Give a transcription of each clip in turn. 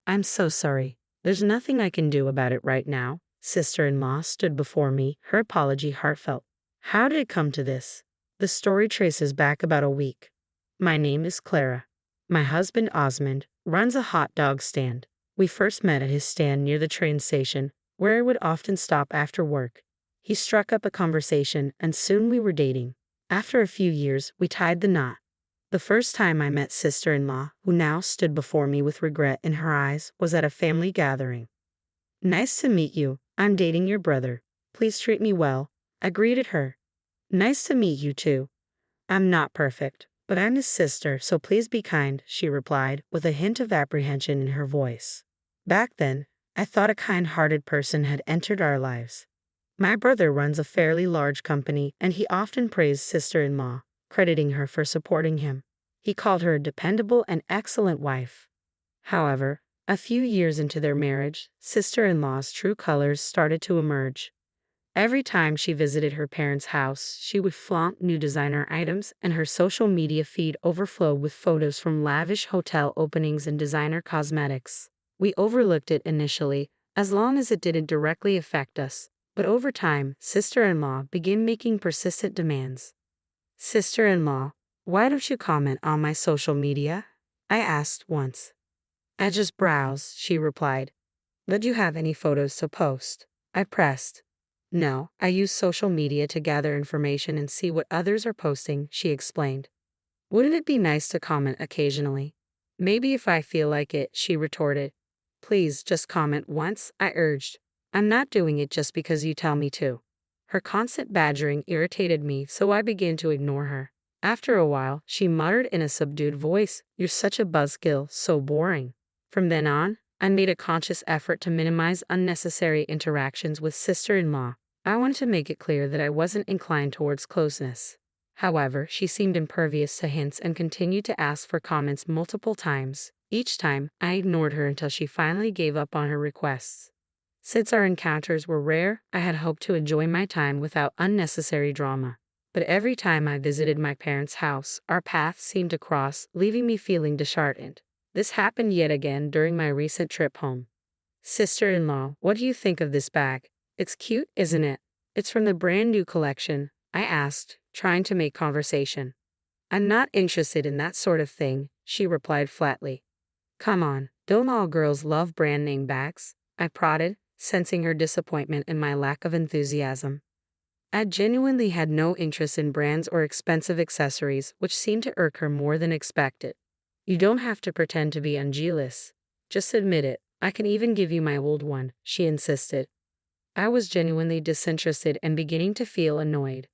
I'm so sorry. There's nothing I can do about it right now. Sister-in-law stood before me, her apology heartfelt. How did it come to this? The story traces back about a week. My name is Clara. My husband Osmond runs a hot dog stand. We first met at his stand near the train station, where I would often stop after work. He struck up a conversation and soon we were dating. After a few years, we tied the knot. The first time I met sister-in-law, who now stood before me with regret in her eyes, was at a family gathering. Nice to meet you. I'm dating your brother. Please treat me well. I greeted her. Nice to meet you too. I'm not perfect, but I'm his sister, so please be kind, she replied, with a hint of apprehension in her voice. Back then, I thought a kind-hearted person had entered our lives. My brother runs a fairly large company, and he often praised sister-in-law, crediting her for supporting him. He called her a dependable and excellent wife. However, a few years into their marriage, sister-in-law's true colors started to emerge. Every time she visited her parents' house, she would flaunt new designer items, and her social media feed overflowed with photos from lavish hotel openings and designer cosmetics. We overlooked it initially, as long as it didn't directly affect us, but over time, sister-in-law began making persistent demands. Sister-in-law, why don't you comment on my social media? I asked once. I just browse, she replied. Did you have any photos to post? I pressed. No, I use social media to gather information and see what others are posting, she explained. Wouldn't it be nice to comment occasionally? Maybe if I feel like it, she retorted. Please just comment once, I urged. I'm not doing it just because you tell me to. Her constant badgering irritated me, so I began to ignore her. After a while, she muttered in a subdued voice, "You're such a buzzkill, so boring." From then on, I made a conscious effort to minimize unnecessary interactions with sister-in-law. I wanted to make it clear that I wasn't inclined towards closeness. However, she seemed impervious to hints and continued to ask for comments multiple times. Each time, I ignored her until she finally gave up on her requests. Since our encounters were rare, I had hoped to enjoy my time without unnecessary drama. But every time I visited my parents' house, our paths seemed to cross, leaving me feeling disheartened. This happened yet again during my recent trip home. Sister-in-law, what do you think of this bag? It's cute, isn't it? It's from the brand new collection, I asked, trying to make conversation. I'm not interested in that sort of thing, she replied flatly. Come on, don't all girls love brand name bags? I prodded, sensing her disappointment in my lack of enthusiasm. I genuinely had no interest in brands or expensive accessories, which seemed to irk her more than expected. You don't have to pretend to be unjealous. Just admit it. I can even give you my old one, she insisted. I was genuinely disinterested and beginning to feel annoyed.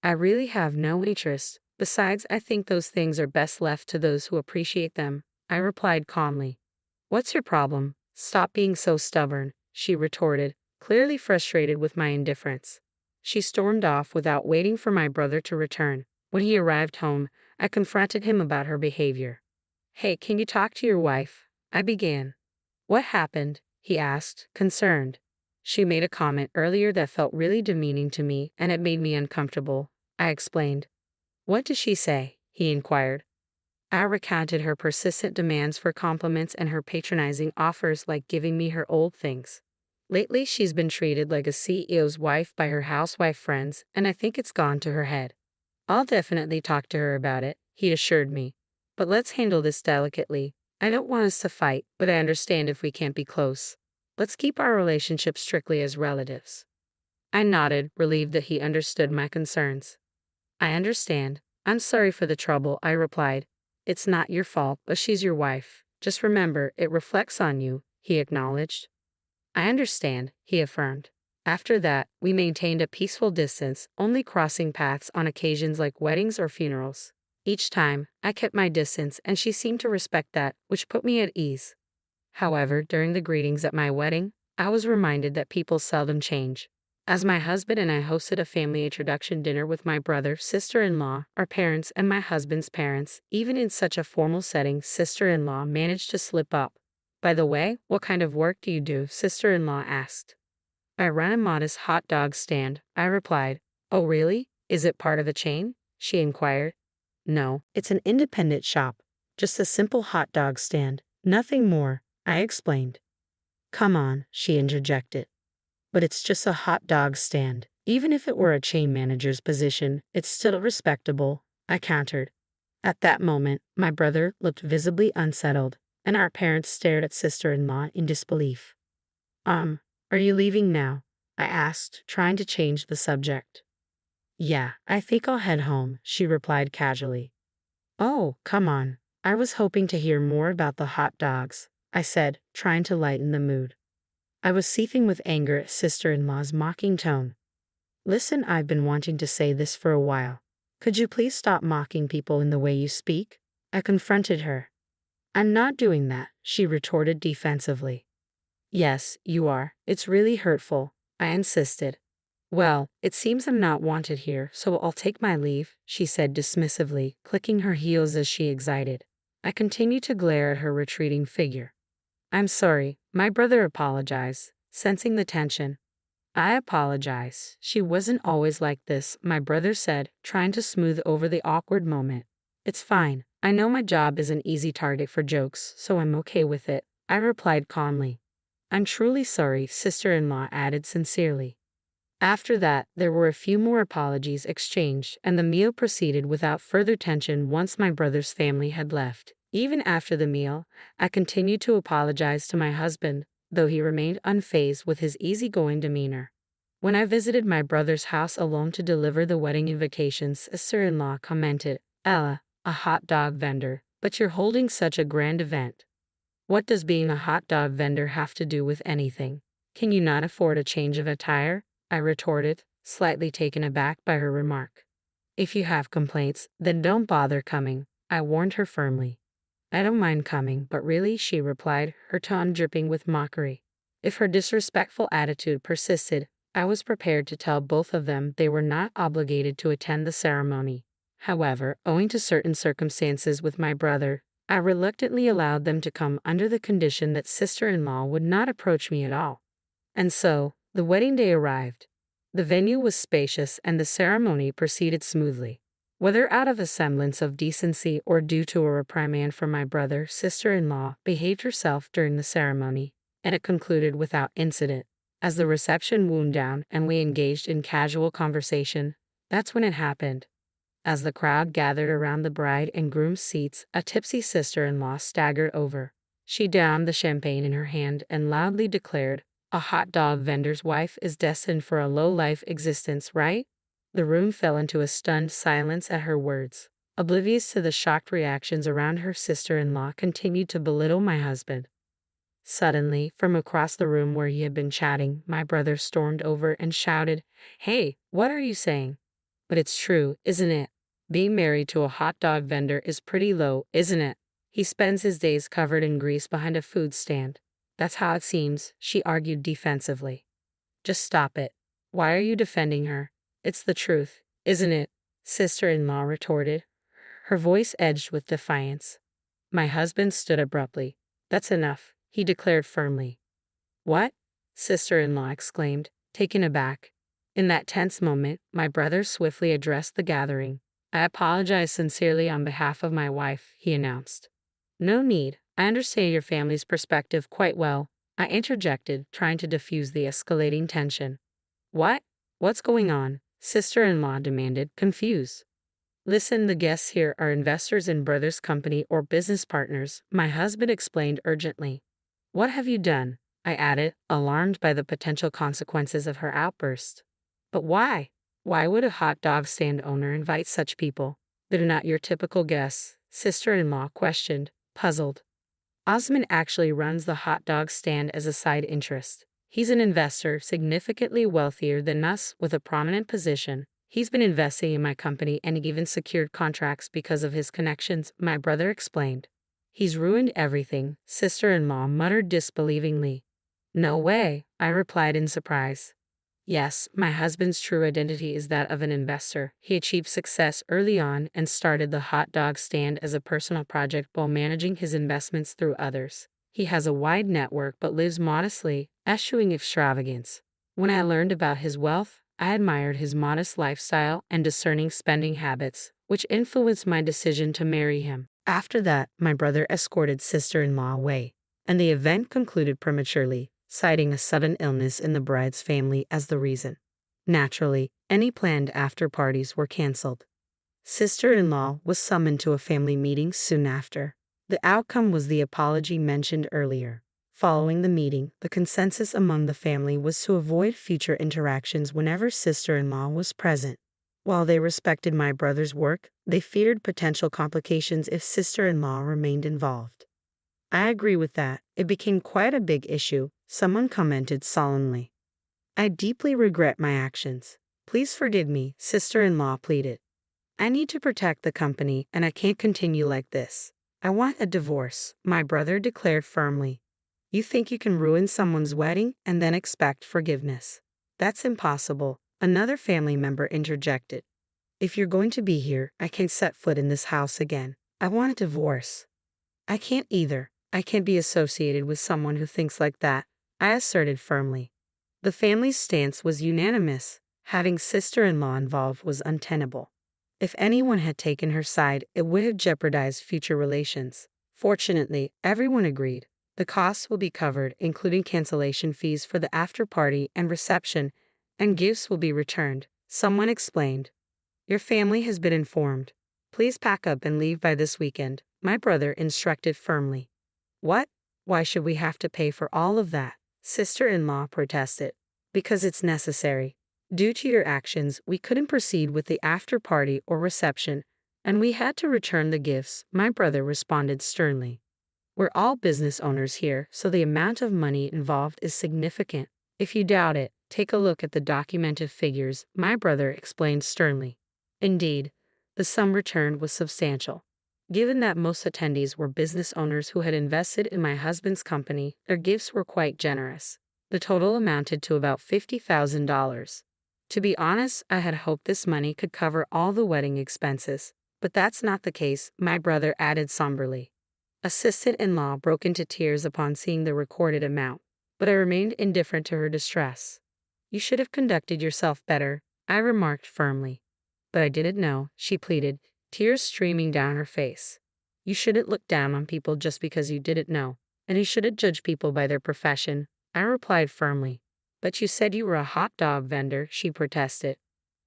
I really have no interest. Besides, I think those things are best left to those who appreciate them, I replied calmly. What's your problem? Stop being so stubborn, she retorted, clearly frustrated with my indifference. She stormed off without waiting for my brother to return. When he arrived home, I confronted him about her behavior. Hey, can you talk to your wife? I began. What happened? He asked, concerned. She made a comment earlier that felt really demeaning to me, and it made me uncomfortable, I explained. What did she say? He inquired. I recounted her persistent demands for compliments and her patronizing offers like giving me her old things. Lately, she's been treated like a CEO's wife by her housewife friends, and I think it's gone to her head. I'll definitely talk to her about it, he assured me. But let's handle this delicately. I don't want us to fight, but I understand if we can't be close. Let's keep our relationship strictly as relatives. I nodded, relieved that he understood my concerns. I understand. I'm sorry for the trouble, I replied. It's not your fault, but she's your wife. Just remember, it reflects on you, he acknowledged. I understand, he affirmed. After that, we maintained a peaceful distance, only crossing paths on occasions like weddings or funerals. Each time, I kept my distance and she seemed to respect that, which put me at ease. However, during the greetings at my wedding, I was reminded that people seldom change. As my husband and I hosted a family introduction dinner with my brother, sister-in-law, our parents, and my husband's parents, even in such a formal setting, sister-in-law managed to slip up. By the way, what kind of work do you do? Sister-in-law asked. I run a modest hot dog stand, I replied. Oh really? Is it part of a chain? She inquired. No, it's an independent shop. Just a simple hot dog stand. Nothing more. I explained. Come on, she interjected. But it's just a hot dog stand. Even if it were a chain manager's position, it's still respectable, I countered. At that moment, my brother looked visibly unsettled, and our parents stared at sister-in-law in disbelief. Are you leaving now? I asked, trying to change the subject. Yeah, I think I'll head home, she replied casually. Oh, come on. I was hoping to hear more about the hot dogs, I said, trying to lighten the mood. I was seething with anger at sister-in-law's mocking tone. Listen, I've been wanting to say this for a while. Could you please stop mocking people in the way you speak? I confronted her. I'm not doing that, she retorted defensively. Yes, you are. It's really hurtful, I insisted. Well, it seems I'm not wanted here, so I'll take my leave, she said dismissively, clicking her heels as she exited. I continued to glare at her retreating figure. I'm sorry, my brother apologized, sensing the tension. I apologize. She wasn't always like this, my brother said, trying to smooth over the awkward moment. It's fine. I know my job is an easy target for jokes, so I'm okay with it, I replied calmly. I'm truly sorry, sister-in-law added sincerely. After that, there were a few more apologies exchanged, and the meal proceeded without further tension once my brother's family had left. Even after the meal, I continued to apologize to my husband, though he remained unfazed with his easygoing demeanor. When I visited my brother's house alone to deliver the wedding invitations, sister-in-law commented, Ella, a hot dog vendor, but you're holding such a grand event. What does being a hot dog vendor have to do with anything? Can you not afford a change of attire? I retorted, slightly taken aback by her remark. If you have complaints, then don't bother coming, I warned her firmly. I don't mind coming, but really, she replied, her tone dripping with mockery. If her disrespectful attitude persisted, I was prepared to tell both of them they were not obligated to attend the ceremony. However, owing to certain circumstances with my brother, I reluctantly allowed them to come under the condition that sister-in-law would not approach me at all. And so, the wedding day arrived. The venue was spacious and the ceremony proceeded smoothly. Whether out of a semblance of decency or due to a reprimand from my brother, sister-in-law behaved herself during the ceremony, and it concluded without incident. As the reception wound down and we engaged in casual conversation, that's when it happened. As the crowd gathered around the bride and groom's seats, a tipsy sister-in-law staggered over. She downed the champagne in her hand and loudly declared, a hot dog vendor's wife is destined for a low-life existence, right? The room fell into a stunned silence at her words. Oblivious to the shocked reactions around her, sister-in-law continued to belittle my husband. Suddenly, from across the room where he had been chatting, my brother stormed over and shouted, Hey, what are you saying? But it's true, isn't it? Being married to a hot dog vendor is pretty low, isn't it? He spends his days covered in grease behind a food stand. That's how it seems, she argued defensively. Just stop it. Why are you defending her? It's the truth, isn't it? Sister-in-law retorted, her voice edged with defiance. My husband stood abruptly. That's enough, he declared firmly. What? Sister-in-law exclaimed, taken aback. In that tense moment, my brother swiftly addressed the gathering. I apologize sincerely on behalf of my wife, he announced. No need. I understand your family's perspective quite well, I interjected, trying to diffuse the escalating tension. What? What's going on? Sister-in-law demanded, confused. Listen, the guests here are investors in Brothers Company or business partners, my husband explained urgently. What have you done? I added, alarmed by the potential consequences of her outburst. But why? Why would a hot dog stand owner invite such people? They're not your typical guests, sister-in-law questioned, puzzled. Osmond actually runs the hot dog stand as a side interest. He's an investor significantly wealthier than us with a prominent position. He's been investing in my company and even secured contracts because of his connections, my brother explained. He's ruined everything, sister-in-law muttered disbelievingly. No way, I replied in surprise. Yes, my husband's true identity is that of an investor. He achieved success early on and started the hot dog stand as a personal project while managing his investments through others. He has a wide network but lives modestly, eschewing extravagance. When I learned about his wealth, I admired his modest lifestyle and discerning spending habits, which influenced my decision to marry him. After that, my brother escorted sister-in-law away. and the event concluded prematurely, citing a sudden illness in the bride's family as the reason. Naturally, any planned after-parties were canceled. Sister-in-law was summoned to a family meeting soon after. The outcome was the apology mentioned earlier. Following the meeting, the consensus among the family was to avoid future interactions whenever sister-in-law was present. While they respected my brother's work, they feared potential complications if sister-in-law remained involved. I agree with that. It became quite a big issue, someone commented solemnly. I deeply regret my actions. Please forgive me, sister-in-law pleaded. I need to protect the company and I can't continue like this. I want a divorce, my brother declared firmly. You think you can ruin someone's wedding and then expect forgiveness? That's impossible, another family member interjected. If you're going to be here, I can't set foot in this house again. I want a divorce. I can't either. I can't be associated with someone who thinks like that, I asserted firmly. The family's stance was unanimous. Having sister-in-law involved was untenable. If anyone had taken her side, it would have jeopardized future relations. Fortunately, everyone agreed. The costs will be covered, including cancellation fees for the after-party and reception, and gifts will be returned, someone explained. Your family has been informed. Please pack up and leave by this weekend, my brother instructed firmly. What? Why should we have to pay for all of that? Sister-in-law protested. Because it's necessary. Due to your actions, we couldn't proceed with the after-party or reception, and we had to return the gifts, my brother responded sternly. We're all business owners here, so the amount of money involved is significant. If you doubt it, take a look at the documented figures, my brother explained sternly. Indeed, the sum returned was substantial. Given that most attendees were business owners who had invested in my husband's company, their gifts were quite generous. The total amounted to about $50,000. To be honest, I had hoped this money could cover all the wedding expenses, but that's not the case, my brother added somberly. A sister-in-law broke into tears upon seeing the recorded amount, but I remained indifferent to her distress. You should have conducted yourself better, I remarked firmly. But I didn't know, she pleaded, tears streaming down her face. You shouldn't look down on people just because you didn't know, and you shouldn't judge people by their profession, I replied firmly. But you said you were a hot dog vendor, she protested.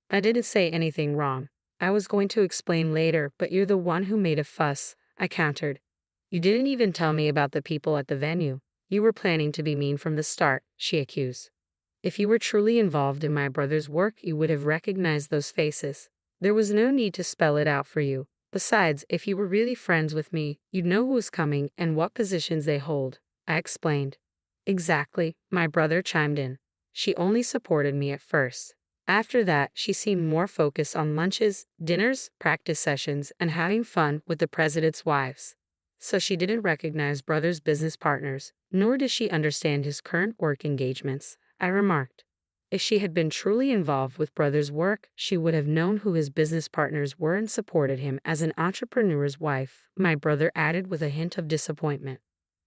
I didn't say anything wrong. I was going to explain later, but you're the one who made a fuss, I countered. You didn't even tell me about the people at the venue. You were planning to be mean from the start, she accused. If you were truly involved in my brother's work, you would have recognized those faces. There was no need to spell it out for you. Besides, if you were really friends with me, you'd know who was coming and what positions they hold, I explained. Exactly, my brother chimed in. She only supported me at first. After that, she seemed more focused on lunches, dinners, practice sessions, and having fun with the president's wives. So she didn't recognize brother's business partners, nor did she understand his current work engagements, I remarked. If she had been truly involved with brother's work, she would have known who his business partners were and supported him as an entrepreneur's wife, my brother added with a hint of disappointment.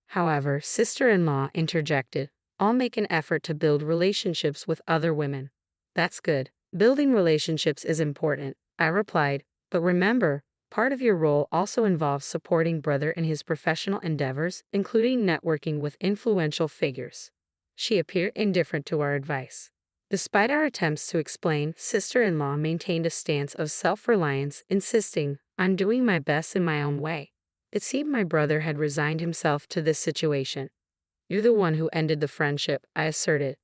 However, sister-in-law interjected, I'll make an effort to build relationships with other women. That's good. Building relationships is important, I replied, but remember, part of your role also involves supporting brother in his professional endeavors, including networking with influential figures. She appeared indifferent to our advice. Despite our attempts to explain, sister-in-law maintained a stance of self-reliance, insisting, I'm doing my best in my own way. It seemed my brother had resigned himself to this situation. You're the one who ended the friendship, I asserted.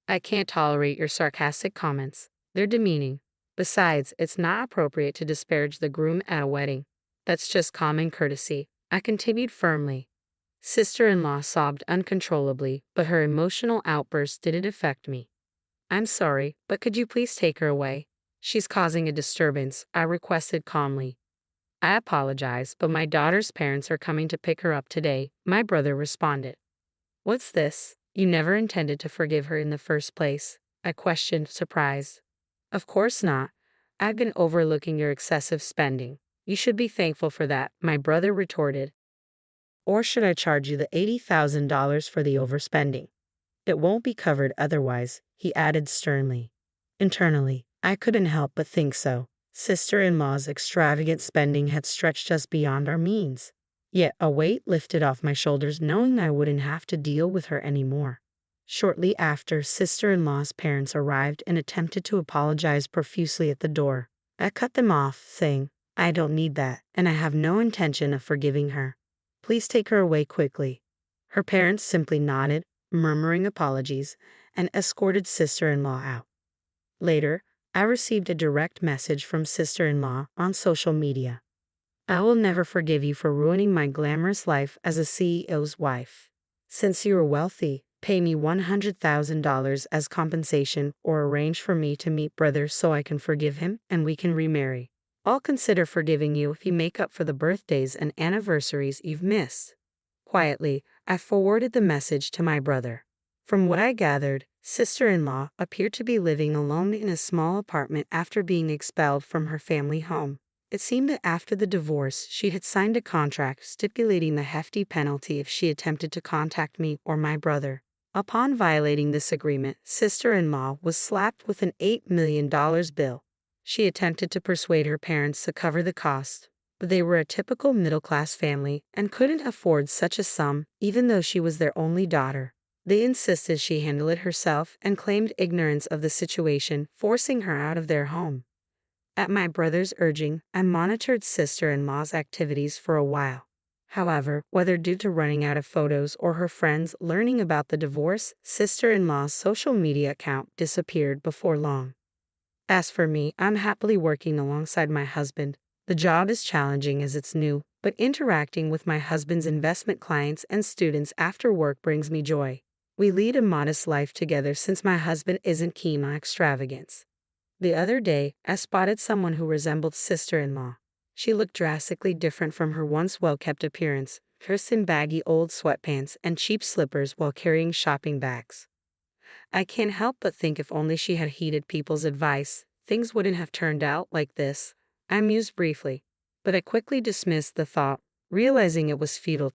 I can't tolerate your sarcastic comments. They're demeaning. Besides, it's not appropriate to disparage the groom at a wedding. That's just common courtesy, I continued firmly. Sister-in-law sobbed uncontrollably, but her emotional outburst didn't affect me. I'm sorry, but could you please take her away? She's causing a disturbance, I requested calmly. I apologize, but my daughter's parents are coming to pick her up today, my brother responded. What's this? You never intended to forgive her in the first place, I questioned, surprised. Of course not. I've been overlooking your excessive spending. You should be thankful for that, my brother retorted. Or should I charge you the $80,000 for the overspending? It won't be covered otherwise, he added sternly. Internally, I couldn't help but think so. Sister-in-law's extravagant spending had stretched us beyond our means. Yet a weight lifted off my shoulders knowing I wouldn't have to deal with her anymore. Shortly after, sister-in-law's parents arrived and attempted to apologize profusely at the door. I cut them off, saying, "I don't need that, and I have no intention of forgiving her. Please take her away quickly." Her parents simply nodded, murmuring apologies, and escorted sister-in-law out. Later, I received a direct message from sister-in-law on social media. "I will never forgive you for ruining my glamorous life as a CEO's wife. Since you are wealthy, pay me $100,000 as compensation or arrange for me to meet brother so I can forgive him and we can remarry. I'll consider forgiving you if you make up for the birthdays and anniversaries you've missed." Quietly, I forwarded the message to my brother. From what I gathered, sister-in-law appeared to be living alone in a small apartment after being expelled from her family home. It seemed that after the divorce, she had signed a contract stipulating the hefty penalty if she attempted to contact me or my brother. Upon violating this agreement, sister-in-law was slapped with an $8 million bill. She attempted to persuade her parents to cover the cost, but they were a typical middle-class family and couldn't afford such a sum, even though she was their only daughter. They insisted she handle it herself and claimed ignorance of the situation, forcing her out of their home. At my brother's urging, I monitored sister-in-law's activities for a while. However, whether due to running out of photos or her friends learning about the divorce, sister-in-law's social media account disappeared before long. As for me, I'm happily working alongside my husband. The job is challenging as it's new, but interacting with my husband's investment clients and students after work brings me joy. We lead a modest life together since my husband isn't keen on extravagance. The other day, I spotted someone who resembled sister-in-law. She looked drastically different from her once well-kept appearance, dressed in baggy old sweatpants and cheap slippers while carrying shopping bags. I can't help but think if only she had heeded people's advice, things wouldn't have turned out like this. I mused briefly, but I quickly dismissed the thought, realizing it was futile.